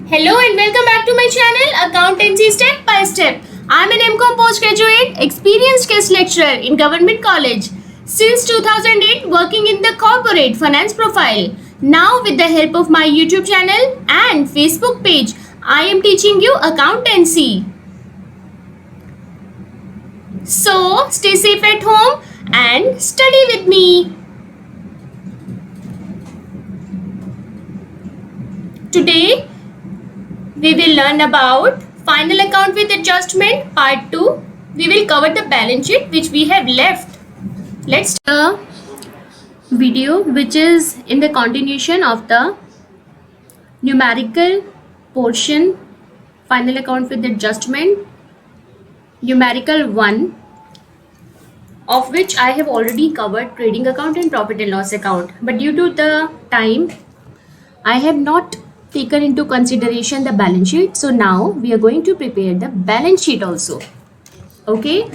Hello and welcome back to my channel Accountancy Step by Step. I am an MCOM postgraduate, experienced guest lecturer in Government College. Since 2008 working in the corporate finance profile. Now with the help of my YouTube channel and Facebook page, I am teaching you accountancy. So stay safe at home and study with me. Today we will learn about final account with adjustment part 2. We will cover the balance sheet which we have left. Let's start the video which is in the continuation of the numerical portion final account with adjustment numerical 1, of which I have already covered trading account and profit and loss account, but due to the time I have not taken into consideration the balance sheet. So now we are going to prepare the balance sheet also. Okay,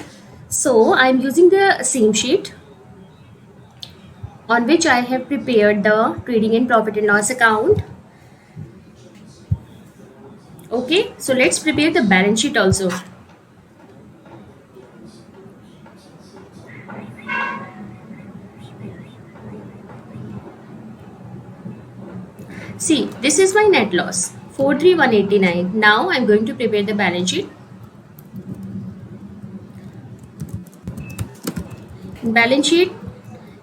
so I am using the same sheet on which I have prepared the trading and profit and loss account. Okay, so let's prepare the balance sheet also. See, this is my net loss 43189. Now I'm going to prepare the balance sheet. In balance sheet,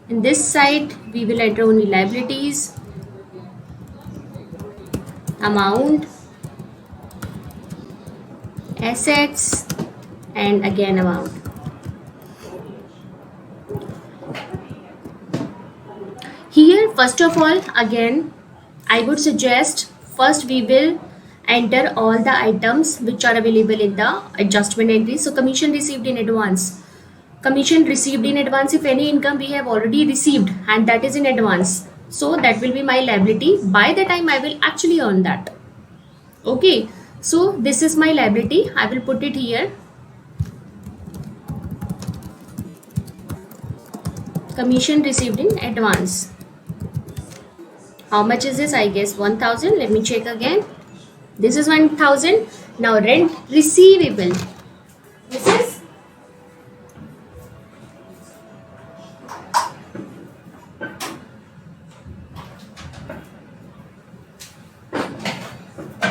in this side we will enter only liabilities, amount, assets, and again amount. Here first of all, again I would suggest first we will enter all the items which are available in the adjustment entry. So commission received in advance. Commission received in advance, if any income we have already received and that is in advance. So that will be my liability by the time I will actually earn that. Okay, so this is my liability. I will put it here. Commission received in advance. How much is this? I guess 1000. Let me check again. This is 1000. Now rent receivable. This is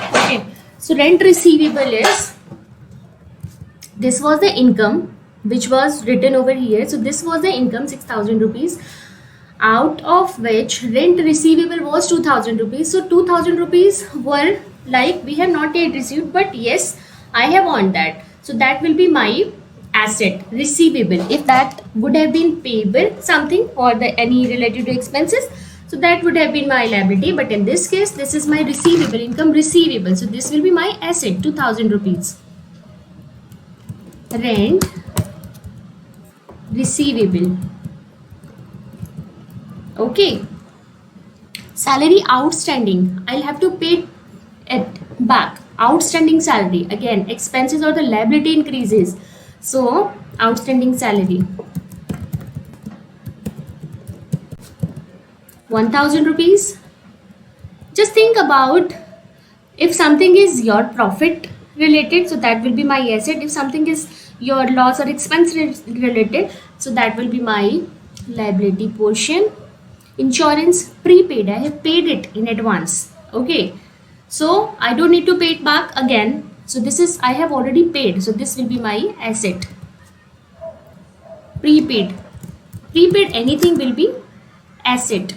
okay. So rent receivable is, this was the income which was written over here. So this was the income 6000 rupees, out of which rent receivable was 2000 rupees. So 2000 rupees were like we have not yet received, but yes, I have earned that. So that will be my asset receivable. If that would have been payable something or the any related to expenses, so that would have been my liability. But in this case, this is my receivable, income receivable. So this will be my asset, 2000 rupees. Rent receivable. Okay, salary outstanding, I'll have to pay it back. Outstanding salary, again expenses or the liability increases, so outstanding salary 1000 rupees. Just think about, if something is your profit related, so that will be my asset. If something is your loss or expense related, so that will be my liability portion. Insurance prepaid, I have paid it in advance. Okay, so I don't need to pay it back again. So this is, I have already paid, so this will be my asset. Prepaid, anything will be asset.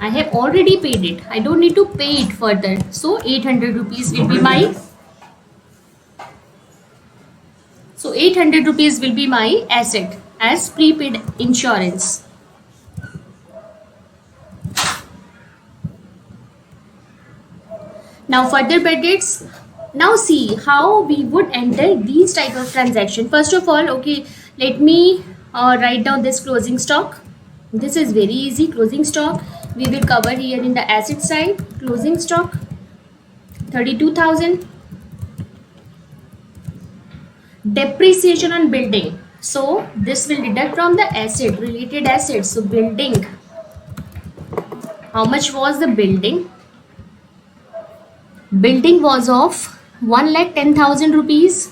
I have already paid it, I don't need to pay it further. So 800 rupees will be my, so 800 rupees will be my asset as prepaid insurance. Now further brackets. Now see how we would enter these type of transaction. First of all, okay, let me write down this closing stock. This is very easy. Closing stock we will cover here in the asset side. Closing stock 32,000. Depreciation on building, so this will deduct from the asset, related assets. So building, how much was the building? Building was of 1,10,000 rupees,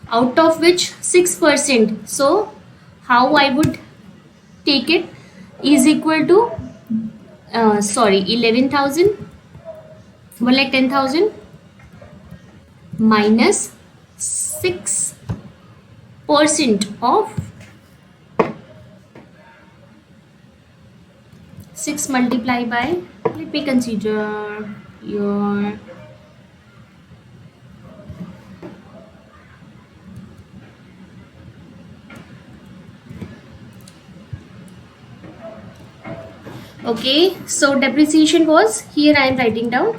out of which 6%. So how I would take it is equal to 11,000, 1,10,000 minus 6% of 6 multiplied by, let me consider your okay, so depreciation was, here I am writing down,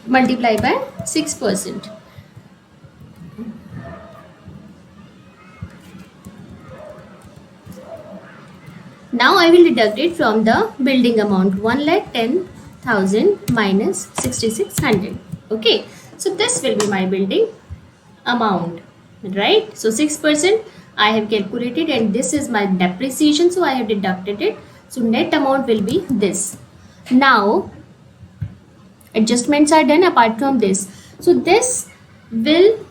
multiply by 6%. Now I will deduct it from the building amount, 1,10,000 minus 6,600. Okay, so this will be my building amount, right? So 6% I have calculated, and this is my depreciation, so I have deducted it. So net amount will be this. Now adjustments are done apart from this. So this will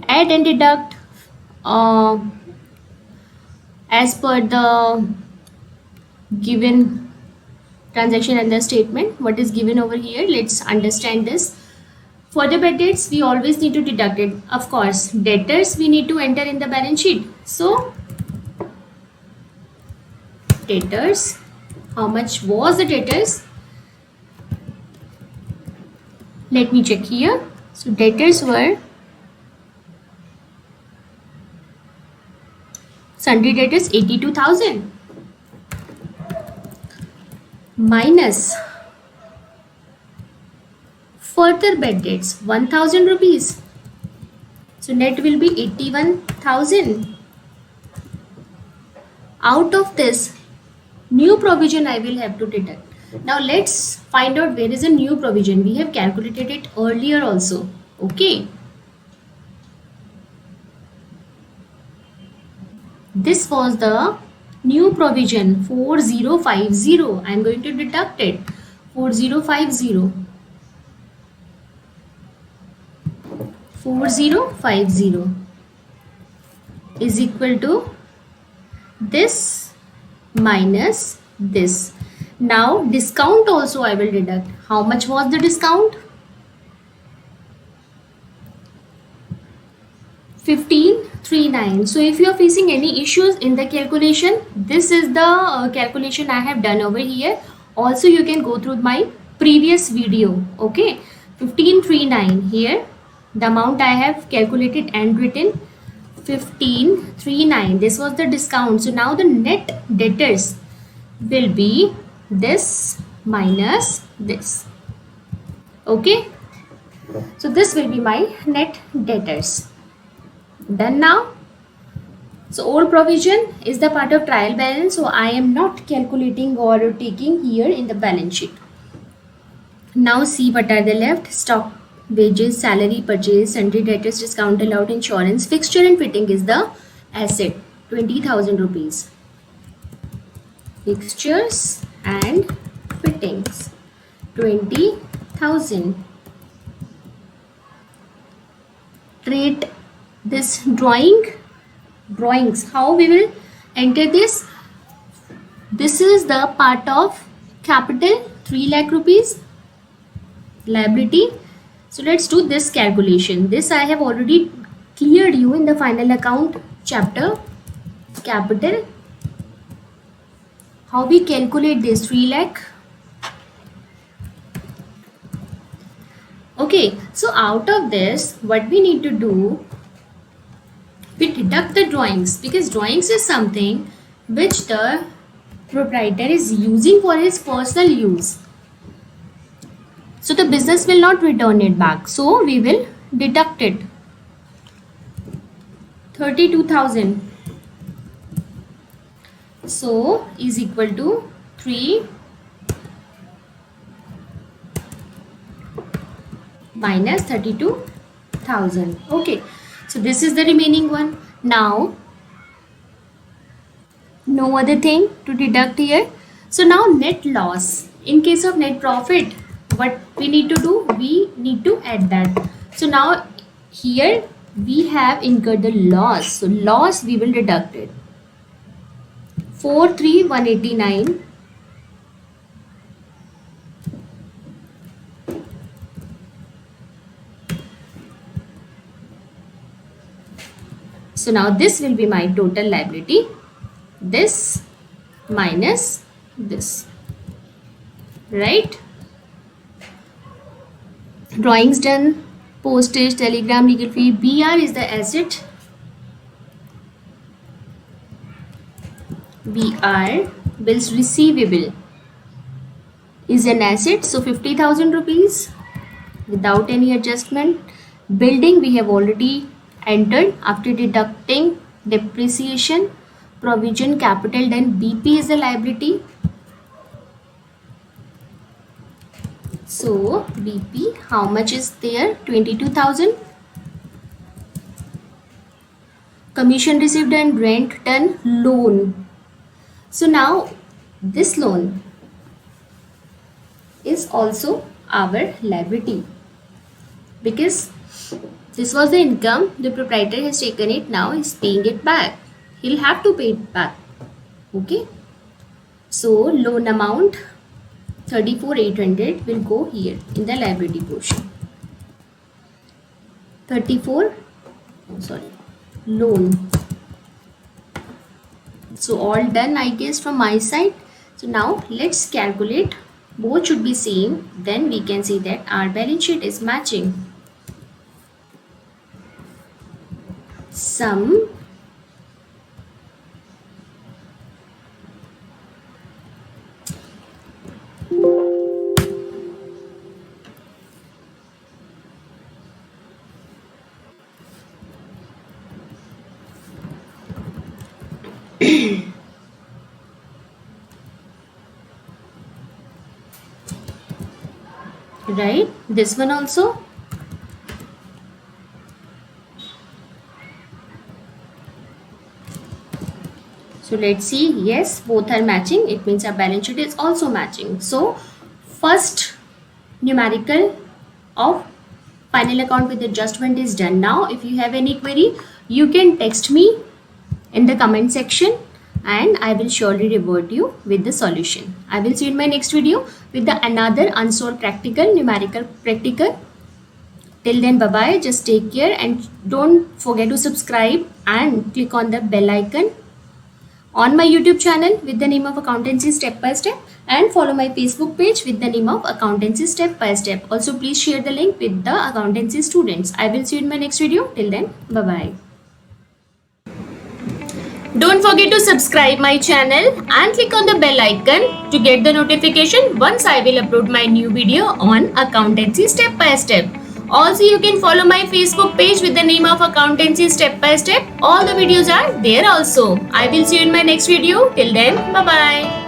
add and deduct as per the given transaction and the statement. What is given over here, let's understand this. For the bad debts, we always need to deduct it. Of course, debtors we need to enter in the balance sheet. So debtors, how much was the debtors? Let me check here. So debtors were sundry debtors 82,000 minus further bad debts 1,000 rupees. So net will be 81,000. Out of this, new provision I will have to deduct. Now let's find out where is a new provision. We have calculated it earlier also. Okay. This was the new provision 4050. I am going to deduct it. 4050. 4050 is equal to this minus this. Now discount also I will deduct. How much was the discount? 1539. So if you are facing any issues in the calculation, this is the calculation I have done over here. Also you can go through my previous video. Okay, 1539 here. The amount I have calculated and written 1539. This was the discount. So now the net debtors will be this minus this. Okay. So this will be my net debtors. Done now. So old provision is the part of trial balance. So I am not calculating or taking here in the balance sheet. Now see what are the left. Stock, wages, salary, purchase, sundry debtors, discount allowed, insurance, fixture and fitting is the asset, 20,000 rupees. Fixtures and fittings, 20,000. Rate this drawings. How we will enter this? This is the part of capital, 3 lakh rupees, liability. So let's do this calculation. This I have already cleared you in the final account chapter. Capital, how we calculate this, 3 lakh. Okay, so out of this, what we need to do, we deduct the drawings, because drawings is something which the proprietor is using for his personal use. So the business will not return it back. So we will deduct it. 32,000. So is equal to 3 minus 32,000. Okay. So this is the remaining one. Now, no other thing to deduct here. So now net loss. In case of net profit, what we need to do? We need to add that. So now here we have incurred the loss. So loss we will deduct it. 43189. So now this will be my total liability. This minus this. Right? Drawings done. Postage, telegram, legal fee. BR is the asset. BR, bills receivable, is an asset. So 50,000 rupees without any adjustment. Building we have already entered after deducting depreciation, provision, capital. Then BP is the liability. So BP, how much is there? 22,000. Commission received and rent done. Loan. So now this loan is also our liability, because this was the income, the proprietor has taken it, now he's paying it back. He'll have to pay it back. Okay. So loan amount 34,800 will go here in the liability portion. 34, loan. So all done, I guess, from my side. So now let's calculate. Both should be same. Then we can see that our balance sheet is matching. Sum right, this one also. So let's see, yes, both are matching. It means our balance sheet is also matching. So first numerical of final account with adjustment is done. Now if you have any query, you can text me in the comment section and I will surely revert you with the solution. I will see you in my next video with the another unsolved practical, numerical practical. Till then, bye bye. Just take care and don't forget to subscribe and click on the bell icon on my YouTube channel with the name of Accountancy Step by Step, and follow my Facebook page with the name of Accountancy Step by Step. Also, please share the link with the accountancy students. I will see you in my next video. Till then, bye bye. Don't forget to subscribe my channel and click on the bell icon to get the notification once I will upload my new video on Accountancy Step by Step. Also, you can follow my Facebook page with the name of Accountancy Step by Step. All the videos are there also. I will see you in my next video. Till then, bye bye.